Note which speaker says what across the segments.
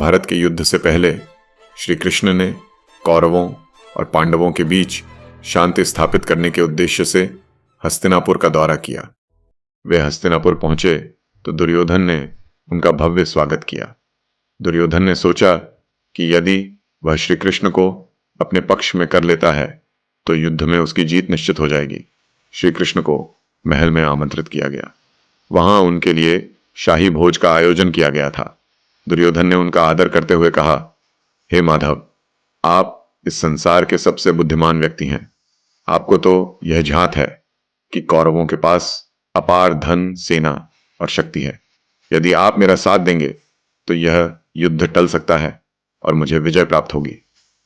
Speaker 1: महाभारत के युद्ध से पहले श्री कृष्ण ने कौरवों और पांडवों के बीच शांति स्थापित करने के उद्देश्य से हस्तिनापुर का दौरा किया। वे हस्तिनापुर पहुंचे तो दुर्योधन ने उनका भव्य स्वागत किया। दुर्योधन ने सोचा कि यदि वह श्री कृष्ण को अपने पक्ष में कर लेता है तो युद्ध में उसकी जीत निश्चित हो जाएगी। श्री कृष्ण को महल में आमंत्रित किया गया। वहां उनके लिए शाही भोज का आयोजन किया गया था। दुर्योधन ने उनका आदर करते हुए कहा, हे माधव, आप इस संसार के सबसे बुद्धिमान व्यक्ति हैं। आपको तो यह झांत है कि कौरवों के पास अपार धन, सेना और शक्ति है। यदि आप मेरा साथ देंगे तो यह युद्ध टल सकता है और मुझे विजय प्राप्त होगी।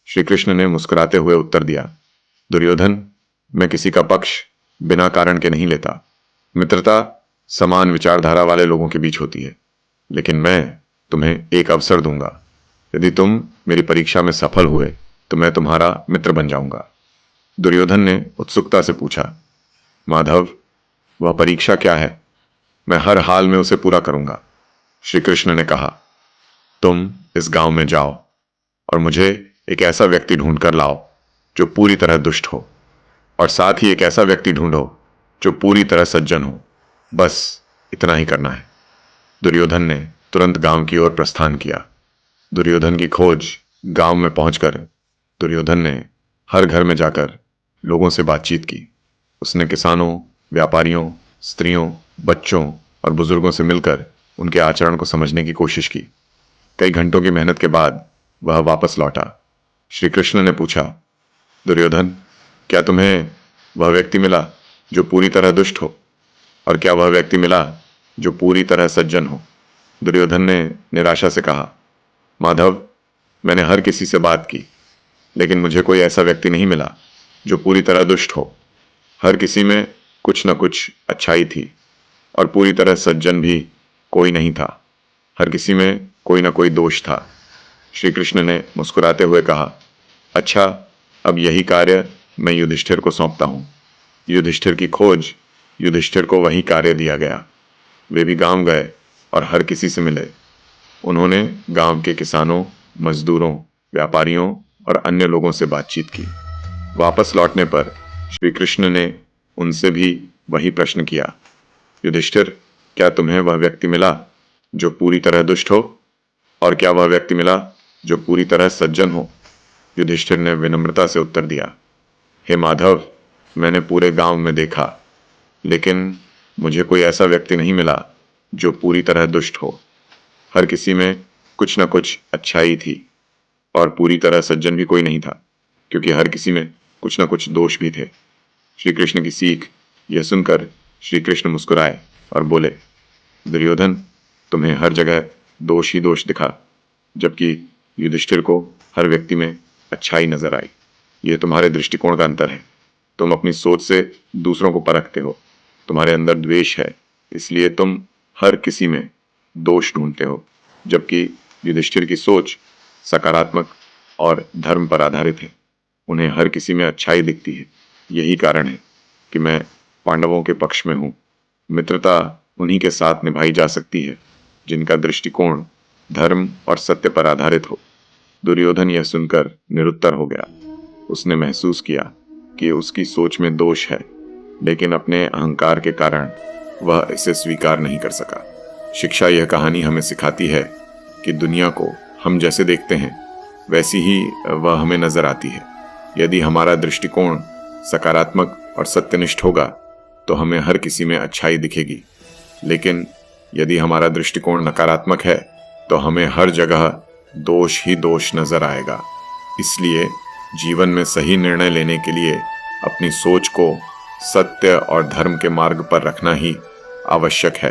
Speaker 1: श्री कृष्ण ने मुस्कुराते हुए उत्तर दिया, दुर्योधन, मैं किसी का पक्ष बिना कारण के नहीं लेता। मित्रता समान विचारधारा वाले लोगों के बीच होती है, लेकिन मैं तुम्हें एक अवसर दूंगा। यदि तुम मेरी परीक्षा में सफल हुए तो मैं तुम्हारा मित्र बन जाऊंगा। दुर्योधन ने उत्सुकता से पूछा, माधव, वह परीक्षा क्या है? मैं हर हाल में उसे पूरा करूंगा। श्री कृष्ण ने कहा, तुम इस गांव में जाओ और मुझे एक ऐसा व्यक्ति ढूंढ कर लाओ जो पूरी तरह दुष्ट हो, और साथ ही एक ऐसा व्यक्ति ढूंढो जो पूरी तरह सज्जन हो। बस इतना ही करना है। दुर्योधन ने तुरंत गांव की ओर प्रस्थान किया। दुर्योधन की खोज गांव में पहुंचकर दुर्योधन ने हर घर में जाकर लोगों से बातचीत की। उसने किसानों, व्यापारियों, स्त्रियों, बच्चों और बुजुर्गों से मिलकर उनके आचरण को समझने की कोशिश की। कई घंटों की मेहनत के बाद वह वापस लौटा। श्री कृष्ण ने पूछा, दुर्योधन, क्या तुम्हें वह व्यक्ति मिला जो पूरी तरह दुष्ट हो, और क्या वह व्यक्ति मिला जो पूरी तरह सज्जन हो? दुर्योधन ने निराशा से कहा, माधव, मैंने हर किसी से बात की, लेकिन मुझे कोई ऐसा व्यक्ति नहीं मिला जो पूरी तरह दुष्ट हो। हर किसी में कुछ न कुछ अच्छाई थी और पूरी तरह सज्जन भी कोई नहीं था। हर किसी में कोई न कोई दोष था। श्री कृष्ण ने मुस्कुराते हुए कहा, अच्छा, अब यही कार्य मैं युधिष्ठिर को सौंपता हूँ। युधिष्ठिर की खोज युधिष्ठिर को वही कार्य दिया गया। वे भी गांव गए और हर किसी से मिले। उन्होंने गांव के किसानों, मजदूरों, व्यापारियों और अन्य लोगों से बातचीत की। वापस लौटने पर श्री कृष्ण ने उनसे भी वही प्रश्न किया, युधिष्ठिर, क्या तुम्हें वह व्यक्ति मिला जो पूरी तरह दुष्ट हो, और क्या वह व्यक्ति मिला जो पूरी तरह सज्जन हो? युधिष्ठिर ने विनम्रता से उत्तर दिया, हे माधव, मैंने पूरे गांव में देखा, लेकिन मुझे कोई ऐसा व्यक्ति नहीं मिला जो पूरी तरह दुष्ट हो। हर किसी में कुछ न कुछ अच्छाई थी और पूरी तरह सज्जन भी कोई नहीं था, क्योंकि हर किसी में कुछ न कुछ दोष भी थे। श्री कृष्ण की सीख यह सुनकर श्री कृष्ण मुस्कुराए और बोले, दुर्योधन, तुम्हें हर जगह दोष ही दोष दिखा, जबकि युधिष्ठिर को हर व्यक्ति में अच्छाई नजर आई। यह तुम्हारे दृष्टिकोण का अंतर है। तुम अपनी सोच से दूसरों को परखते हो। तुम्हारे अंदर द्वेष है, इसलिए तुम हर किसी में दोष ढूंढते हो, जबकि युधिष्ठिर की सोच सकारात्मक और धर्म पर आधारित है। उन्हें हर किसी में अच्छाई दिखती है। यही कारण है कि मैं पांडवों के पक्ष में हूँ। मित्रता उन्हीं के साथ निभाई जा सकती है जिनका दृष्टिकोण धर्म और सत्य पर आधारित हो। दुर्योधन यह सुनकर निरुत्तर हो गया। उसने महसूस किया कि उसकी सोच में दोष है, लेकिन अपने अहंकार के कारण वह इसे स्वीकार नहीं कर सका। शिक्षा यह कहानी हमें सिखाती है कि दुनिया को हम जैसे देखते हैं वैसी ही वह हमें नजर आती है। यदि हमारा दृष्टिकोण सकारात्मक और सत्यनिष्ठ होगा तो हमें हर किसी में अच्छाई दिखेगी, लेकिन यदि हमारा दृष्टिकोण नकारात्मक है तो हमें हर जगह दोष ही दोष नजर आएगा। इसलिए जीवन में सही निर्णय लेने के लिए अपनी सोच को सत्य और धर्म के मार्ग पर रखना ही आवश्यक है।